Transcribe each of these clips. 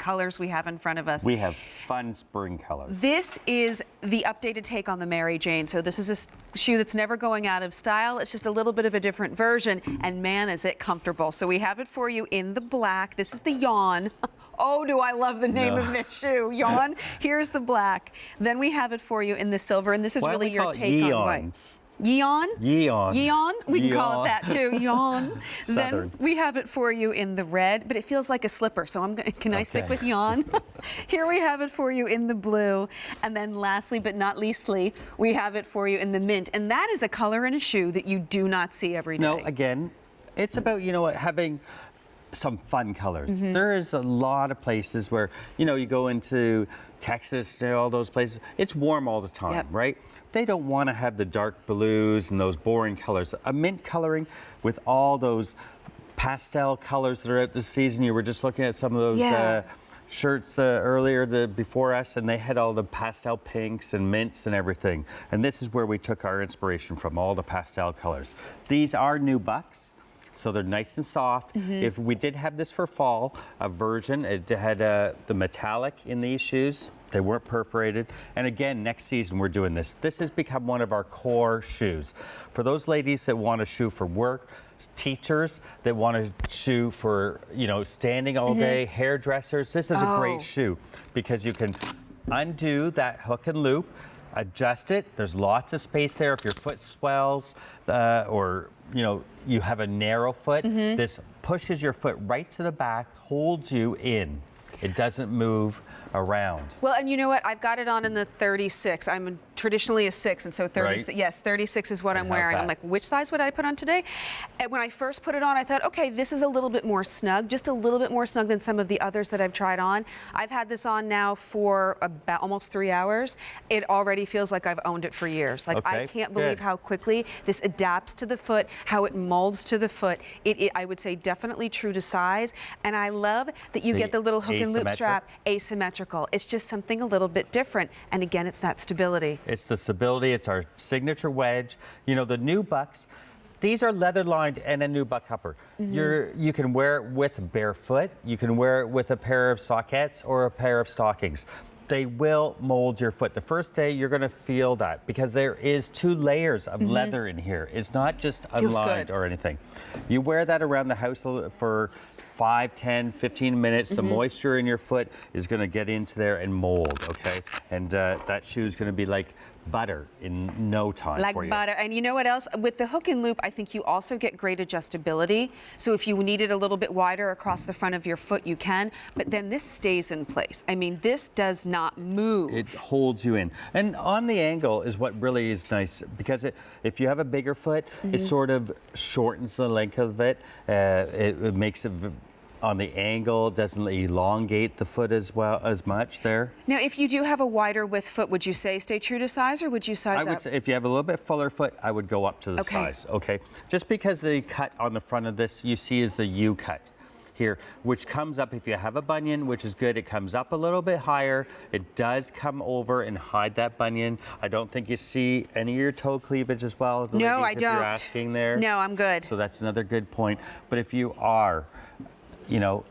colors we have in front of us. We have fun spring colors. This is the updated take on the Mary Jane. So this is a shoe that's never going out of style. It's just a little bit of a different version, and man, is it comfortable. So we have it for you in the black. This is the Yeon. Oh, do I love the name of this shoe, Yeon. Here's the black. Then we have it for you in the silver, and this is really your take on white. Yeon? Yeon. Yeon? We can call it that too, Yeon. Southern. Then we have it for you in the red, but it feels like a slipper, so can I stick with Yeon? Here we have it for you in the blue. And then lastly, but not leastly, we have it for you in the mint. And that is a color in a shoe that you do not see every day. No, again, it's about, having some fun colors. There is a lot of places where, you go into Texas, all those places, it's warm all the time, right? They don't want to have the dark blues and those boring colors. A mint coloring with all those pastel colors that are out this season. You were just looking at some of those shirts earlier before us, and they had all the pastel pinks and mints and everything. And this is where we took our inspiration from, all the pastel colors. These are new bucks. So they're nice and soft. If we did have this for fall, a version, it had the metallic in these shoes. They weren't perforated. And again, next season we're doing this. This has become one of our core shoes. For those ladies that want a shoe for work, teachers that want a shoe for, standing all day, hairdressers, this is a great shoe because you can undo that hook and loop, adjust it. There's lots of space there. If your foot swells or, you have a narrow foot, this pushes your foot right to the back, holds you in. It doesn't move around. Well, and you know what? I've got it on in the 36. I'm traditionally a 6, and so 36, yes, 36 is what I'm wearing. I'm like, which size would I put on today? And when I first put it on, I thought, okay, this is a little bit more snug, just a little bit more snug than some of the others that I've tried on. I've had this on now for about almost 3 hours. It already feels like I've owned it for years. Like, I can't believe how quickly this adapts to the foot, how it molds to the foot. I would say definitely true to size. And I love that you get the little hook and loop strap asymmetrical. It's just something a little bit different. And again, it's that stability. It's the stability. It's our signature wedge. The new bucks, these are leather lined and a new buck upper. You can wear it with barefoot. You can wear it with a pair of sockets or a pair of stockings. They will mold your foot. The first day you're going to feel that because there is 2 layers of leather in here. It's not just unlined or anything. You wear that around the house for 5, 10, 15 minutes. The moisture in your foot is going to get into there and mold, okay? And that shoe is going to be like butter in no time for you. Like butter. And you know what else? With the hook and loop, I think you also get great adjustability. So if you need it a little bit wider across the front of your foot, you can. But then this stays in place. I mean, this does not move. It holds you in. And on the angle is what really is nice because if you have a bigger foot, it sort of shortens the length of it. It makes it on the angle, doesn't elongate the foot as much there. Now, if you do have a wider width foot, would you say stay true to size, or would you size up? I would say if you have a little bit fuller foot, I would go up to the size, okay? Just because the cut on the front of this you see is the U cut here, which comes up if you have a bunion, which is good. It comes up a little bit higher. It does come over and hide that bunion. I don't think you see any of your toe cleavage as well. No, I don't. If you're asking there. No, I'm good. So that's another good point. But if you are,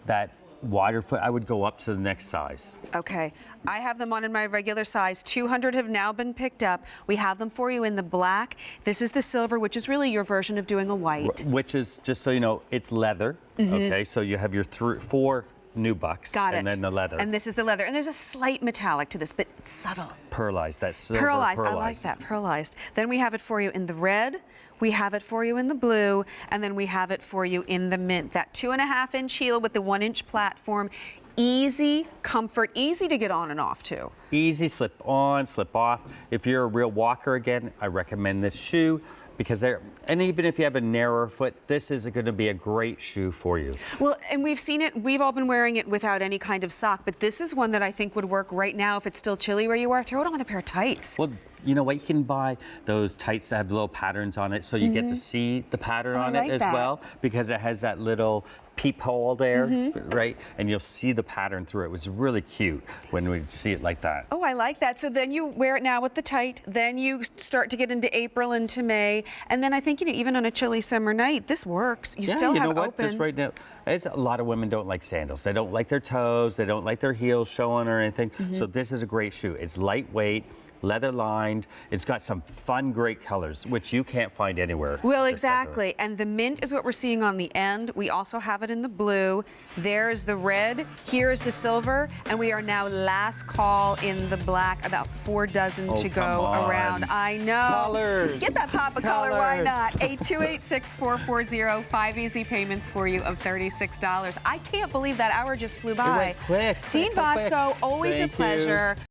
that wider foot, I would go up to the next size. Okay, I have them on in my regular size. 200 have now been picked up. We have them for you in the black. This is the silver, which is really your version of doing a white. Which is, just so you know, it's leather. Okay, so you have your 4 new bucks. Got it. And then the leather. And this is the leather. And there's a slight metallic to this, but it's subtle. Pearlized, that silver pearlized. I like that, pearlized. Then we have it for you in the red. We have it for you in the blue, and then we have it for you in the mint. That 2.5-inch heel with the 1-inch platform. Easy comfort, easy to get on and off too. Easy, slip on, slip off. If you're a real walker again, I recommend this shoe because and even if you have a narrower foot, this is going to be a great shoe for you. Well, and we've seen it, we've all been wearing it without any kind of sock, but this is one that I think would work right now if it's still chilly where you are. Throw it on with a pair of tights. Well, you know what? You can buy those tights that have little patterns on it so you get to see the pattern on it as well because it has that little peephole there, Mm-hmm. right? And you'll see the pattern through it. It was really cute when we see it like that. Oh, I like that. So then you wear it now with the tight, then you start to get into April, into May, and then I think, even on a chilly summer night, this works. You still you have know what? open. Just right now, a lot of women don't like sandals. They don't like their toes. They don't like their heels showing or anything. Mm-hmm. So this is a great shoe. It's lightweight, leather lined. It's got some fun, great colors, which you can't find anywhere. Well, this type of- exactly. And the mint is what we're seeing on the end. We also have it in the blue. There's the red. Here's the silver. And we are now last call in the black. About 4 dozen Oh, to go come on. around. I know. Colors. Get that pop of color. Why Colors. not? 828-6440. 5 easy payments for you of $36. I can't believe that hour just flew by. It went quick. Dean quick, quick, quick. Bosco, always Thank a pleasure. you.